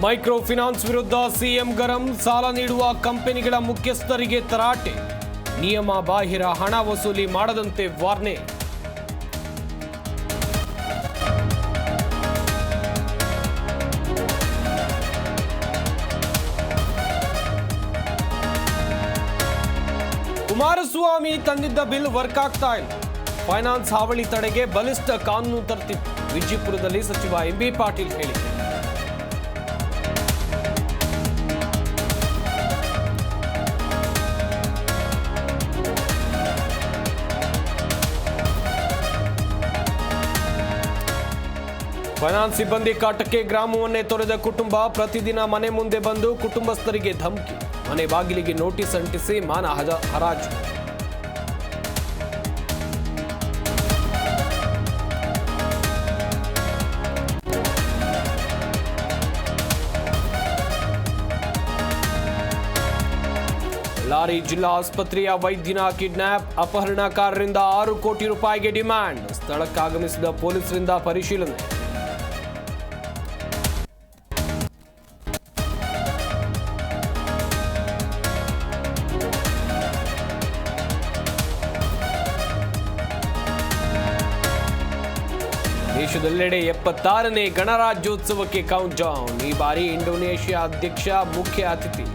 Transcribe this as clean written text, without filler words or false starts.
Micro finance ವಿರುದ್ಧ CM ಗರಂ, ಸಾಲ ನೀಡುವ ಕಂಪನಿಗಳ ಮುಖ್ಯಸ್ಥರಿಗೆ ತರಾಟೆ, ನಿಯಮ ಬಾಹಿರ ಹಣ ವಸೂಲಿ ಮಾಡದಂತೆ ವಾರ್ನೆ. ಕುಮಾರಸ್ವಾಮಿ ತಂದಿದ್ದ ಬಿಲ್ ವರ್ಕ್ ಆಗ್ತಾ ಇಲ್ಲ. ಫೈನಾನ್ಸ್ ಹಾವಳಿ ತಡೆಗೆ ಬಲಿಷ್ಠ ಕಾನೂನು ತರ್ತಿತ್ತು. ವಿಜಯಪುರದಲ್ಲಿ ಸಚಿವ ಎಂಬಿ ಪಾಟೀಲ್ ಹೇಳಿಕೆ. ಫೈನಾನ್ಸ್ ಸಿಬ್ಬಂದಿ ಕಾಟಕ್ಕೆ ಗ್ರಾಮವನ್ನೇ ತೊರೆದ ಕುಟುಂಬ, ಪ್ರತಿದಿನ ಮನೆ ಮುಂದೆ ಬಂದು ಕುಟುಂಬಸ್ಥರಿಗೆ ಧಮಕಿ, ಮನೆ ಬಾಗಿಲಿಗೆ ನೋಟಿಸ್ ಅಂಟಿಸಿ ಮಾನ ಹರಾಜು. ಬಳ್ಳಾರಿ ಜಿಲ್ಲಾ ಆಸ್ಪತ್ರೆಯ ವೈದ್ಯನ ಕಿಡ್ನಾಪ್, ಅಪಹರಣಕಾರರಿಂದ 6 ಕೋಟಿ ರೂಪಾಯಿಗೆ ಡಿಮ್ಯಾಂಡ್, ಸ್ಥಳಕ್ಕಾಗಮಿಸಿದ ಪೊಲೀಸರಿಂದ ಪರಿಶೀಲನೆ. ದೇಶದೆಲ್ಲೆಡೆ 76ನೇ ಗಣರಾಜ್ಯೋತ್ಸವಕ್ಕೆ ಕೌಂಟ್ ಡೌನ್. ಈ ಬಾರಿ ಇಂಡೋನೇಷ್ಯಾ ಅಧ್ಯಕ್ಷ ಮುಖ್ಯ ಅತಿಥಿ.